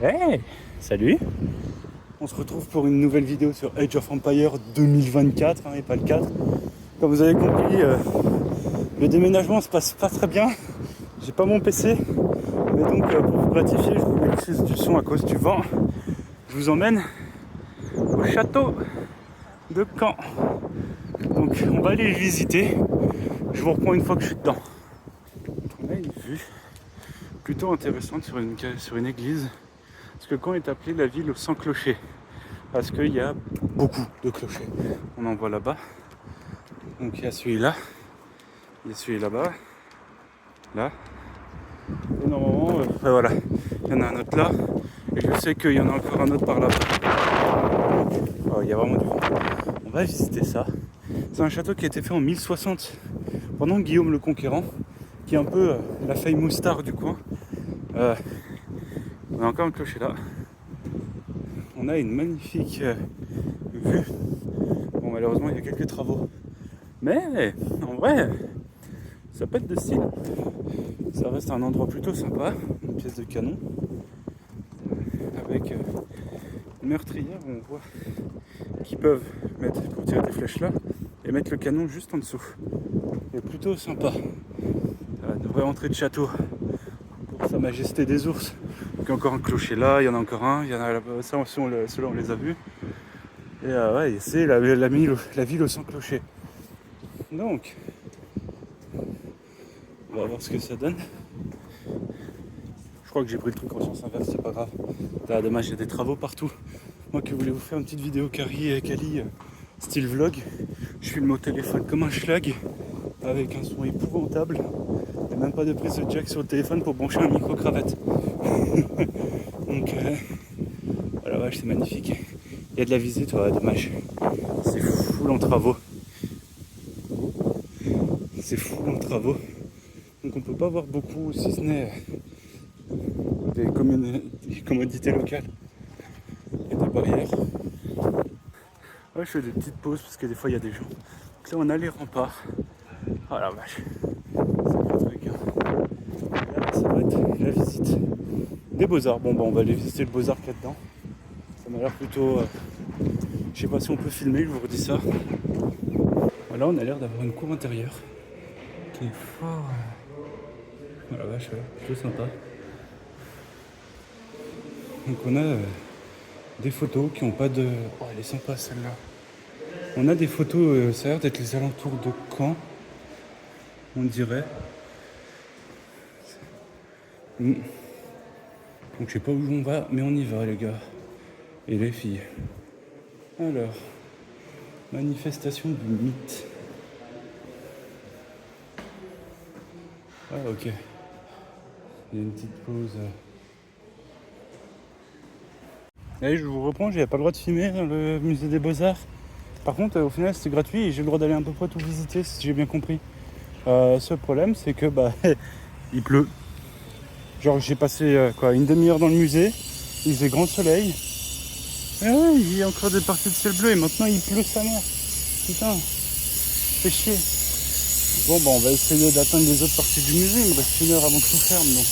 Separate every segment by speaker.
Speaker 1: Hey, salut. On se retrouve pour une nouvelle vidéo sur Age of Empires 2024, et pas le 4. Comme vous avez compris, le déménagement se passe pas très bien. J'ai pas mon PC. Mais donc pour vous gratifier, je vous mets juste du son à cause du vent. Je vous emmène au château de Caen. Donc on va aller le visiter. Je vous reprends une fois que je suis dedans. On a une vue plutôt intéressante sur une église. Parce que Caen est appelée la ville aux 100 clochers. Parce qu'il y a beaucoup de clochers. On en voit là-bas. Donc il y a celui-là. Il y a celui là-bas. Là. Et normalement, voilà. Il y en a un autre là. Et je sais qu'il y en a encore un autre par là-bas. Il y a vraiment du vent. On va visiter ça. C'est un château qui a été fait en 1060 pendant Guillaume le Conquérant, qui est un peu la famous star du coin. On a encore un clocher là. On a une magnifique vue. Bon, malheureusement, il y a quelques travaux. Mais en vrai, ça pète de style. Ça reste un endroit plutôt sympa. Une pièce de canon. Avec une meurtrière où on voit qu'ils peuvent mettre pour tirer des flèches là et mettre le canon juste en dessous. C'est plutôt sympa. Une vraie entrée de château pour Sa Majesté des Ours. Donc, il y a encore un clocher là, il y en a encore un, il y en a là-bas, ça ceux-là on les a vus. Et ouais, c'est la ville aux 100 clochers. Donc, on va voir ce que ça donne. Je crois que j'ai pris le truc en sens inverse, c'est pas grave. Dommage, il y a des travaux partout. Moi qui voulais vous faire une petite vidéo Kali, style vlog, je filme au téléphone comme un schlag, avec un son épouvantable. Il n'y a même pas de prise de jack sur le téléphone pour brancher un micro-cravate. Donc, voilà, vache, c'est magnifique. Il y a de la visite, ouais, dommage. C'est full en travaux. C'est full en travaux. Donc on peut pas voir beaucoup, si ce n'est des commodités locales et des barrières. Ouais, je fais des petites pauses parce que des fois il y a des gens. Donc là on a les remparts. Oh la vache, c'est un truc. Là, ça va être la visite des Beaux-Arts. Bon bah on va aller visiter le Beaux-Arts qu'il y a dedans. Ça m'a l'air plutôt... je sais pas si on peut filmer, je vous redis ça. Voilà, on a l'air d'avoir une cour intérieure qui est fort... Oh la vache, ouais, plutôt sympa. Donc on a des photos qui n'ont pas de... Oh, elle est sympa celle-là. On a des photos, ça a l'air d'être les alentours de Caen, on dirait. Donc je sais pas où on va, mais on y va les gars. Et les filles. Alors, manifestation du mythe. Ah ok. Il y a une petite pause. Allez, je vous reprends, j'ai pas le droit de filmer dans le musée des Beaux-Arts. Par contre, au final, c'est gratuit et j'ai le droit d'aller à peu près tout visiter, si j'ai bien compris. Seul problème, c'est que il pleut. Genre, j'ai passé une demi-heure dans le musée, il faisait grand soleil. Et ouais, il y a encore des parties de ciel bleu et maintenant il pleut sa mère. Putain, c'est chier. Bon, on va essayer d'atteindre les autres parties du musée. Il me reste 1 heure avant que tout ferme, donc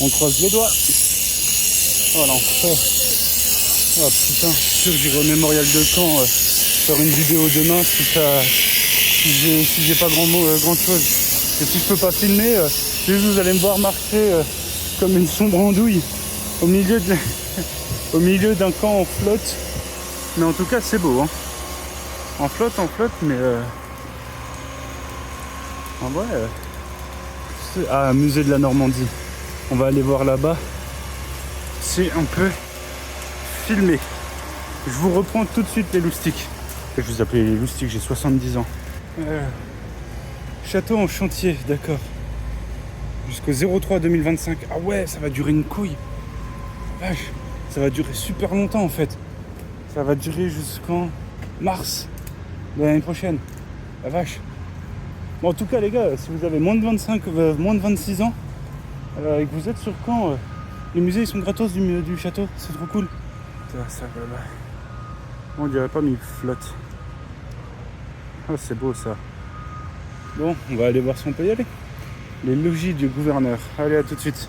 Speaker 1: on croise les doigts. Oh l'enfer. Oh putain, je suis sûr que j'irai au mémorial de Caen faire une vidéo demain si j'ai pas grand chose. Et si je peux pas filmer, vous allez me voir marcher comme une sombre andouille au milieu d'un camp en flotte. Mais en tout cas c'est beau, hein. En flotte, mais en vrai musée de la Normandie. On va aller voir là-bas. C'est un peu filmé. Je vous reprends tout de suite les loustiques. Je vous appelais les loustiques, j'ai 70 ans. Château en chantier, d'accord. Jusqu'au 03-2025. Ah ouais, ça va durer une couille. Vache, ça va durer super longtemps en fait. Ça va durer jusqu'en mars de l'année prochaine. La vache. Bon, en tout cas les gars, si vous avez moins de 26 ans et que vous êtes sur Caen, les musées ils sont gratos du château, c'est trop cool. Ça va là. On dirait pas mais il flotte. Ah c'est beau ça. Bon, on va aller voir si on peut y aller. Les logis du gouverneur. Allez, à tout de suite.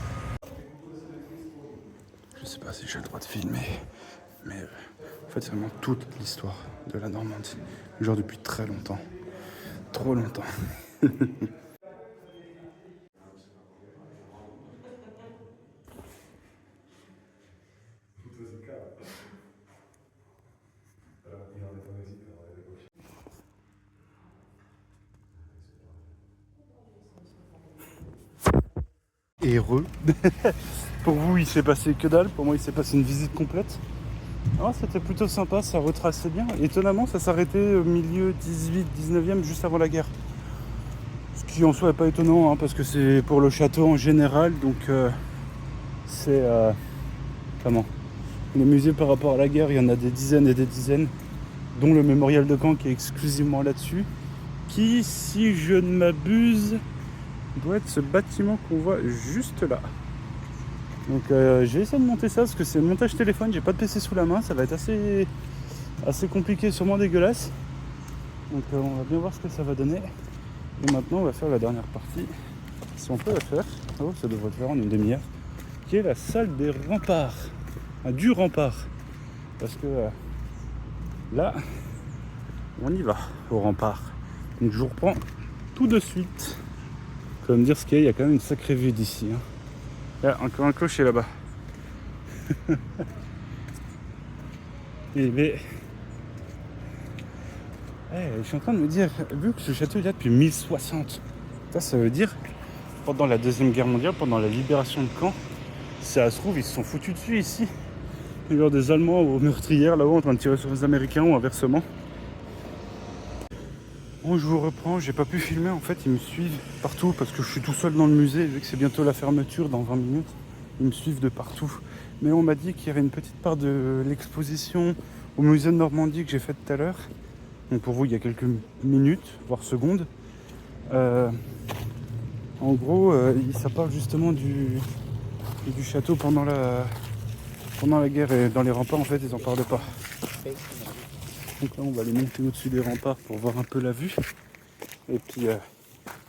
Speaker 1: Je sais pas si j'ai le droit de filmer, mais en fait c'est vraiment toute l'histoire de la Normandie, genre depuis très longtemps, trop longtemps. Heureux. Pour vous, il s'est passé que dalle. Pour moi, il s'est passé une visite complète. Ah, c'était plutôt sympa, ça retraçait bien. Étonnamment, ça s'arrêtait au milieu 18-19e, juste avant la guerre. Ce qui en soi n'est pas étonnant, hein, parce que c'est pour le château en général. Donc, c'est... comment ? Les musées par rapport à la guerre, il y en a des dizaines et des dizaines, dont le mémorial de Caen qui est exclusivement là-dessus. Qui, si je ne m'abuse, doit être ce bâtiment qu'on voit juste là. Donc j'ai essayé de monter ça parce que c'est montage téléphone, j'ai pas de PC sous la main, ça va être assez compliqué, sûrement dégueulasse. Donc on va bien voir ce que ça va donner. Et maintenant on va faire la dernière partie, si on peut la faire. Oh, ça devrait le faire en une demi-heure. Qui est la salle des remparts, du rempart. Parce que là, on y va au rempart. Donc je vous reprends tout de suite. Faut me dire ce qu'il y a quand même une sacrée vue d'ici. Hein. Là, encore un clocher là-bas. Et mais... je suis en train de me dire, vu que ce château est là depuis 1060, ça veut dire, pendant la Deuxième Guerre mondiale, pendant la libération de Caen, ça se trouve, ils se sont foutus dessus ici. Il y a des Allemands aux meurtrières là-haut en train de tirer sur les Américains ou inversement. Bon, je vous reprends, j'ai pas pu filmer en fait, ils me suivent partout parce que je suis tout seul dans le musée, vu que c'est bientôt la fermeture dans 20 minutes. Ils me suivent de partout. Mais on m'a dit qu'il y avait une petite part de l'exposition au musée de Normandie que j'ai faite tout à l'heure. Donc pour vous, il y a quelques minutes, voire secondes. En gros, ça parle justement du château pendant la guerre et dans les remparts, en fait, ils n'en parlent pas. Donc là, on va aller monter au-dessus des remparts pour voir un peu la vue. Et puis,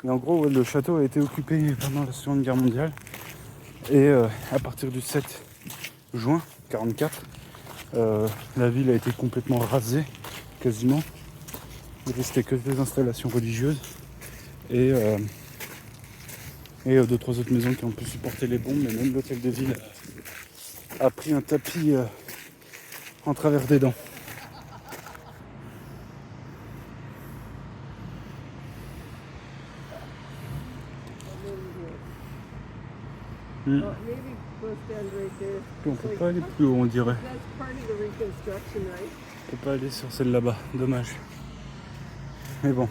Speaker 1: mais en gros, le château a été occupé pendant la Seconde Guerre mondiale. Et à partir du 7 juin 1944, la ville a été complètement rasée, quasiment. Il restait que des installations religieuses et 2-3 autres maisons qui ont pu supporter les bombes, mais même l'hôtel de ville a pris un tapis en travers des dents. On peut pas aller plus haut, on dirait. On peut pas aller sur celle là-bas, dommage. Mais bon.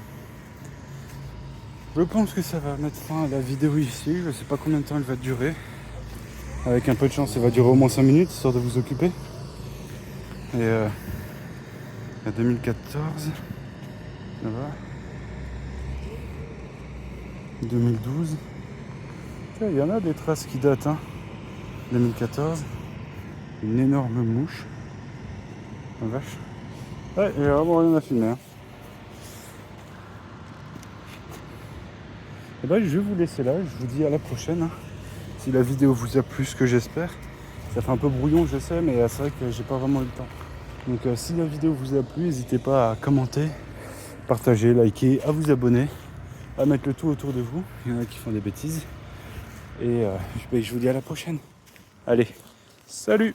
Speaker 1: Je pense que ça va mettre fin à la vidéo ici. Je sais pas combien de temps elle va durer. Avec un peu de chance, ça va durer au moins 5 minutes, histoire de vous occuper. Et à 2014, là-bas. 2012. Il y en a des traces qui datent, hein. 2014. Une énorme mouche. La vache. Ouais, il y a vraiment rien à filmer. Hein. Et ben, je vais vous laisser là. Je vous dis à la prochaine. Hein. Si la vidéo vous a plu, ce que j'espère. Ça fait un peu brouillon, je sais, mais c'est vrai que j'ai pas vraiment eu le temps. Donc si la vidéo vous a plu, n'hésitez pas à commenter, partager, liker, à vous abonner, à mettre le tout autour de vous. Il y en a qui font des bêtises. Et je vous dis à la prochaine. Allez, salut!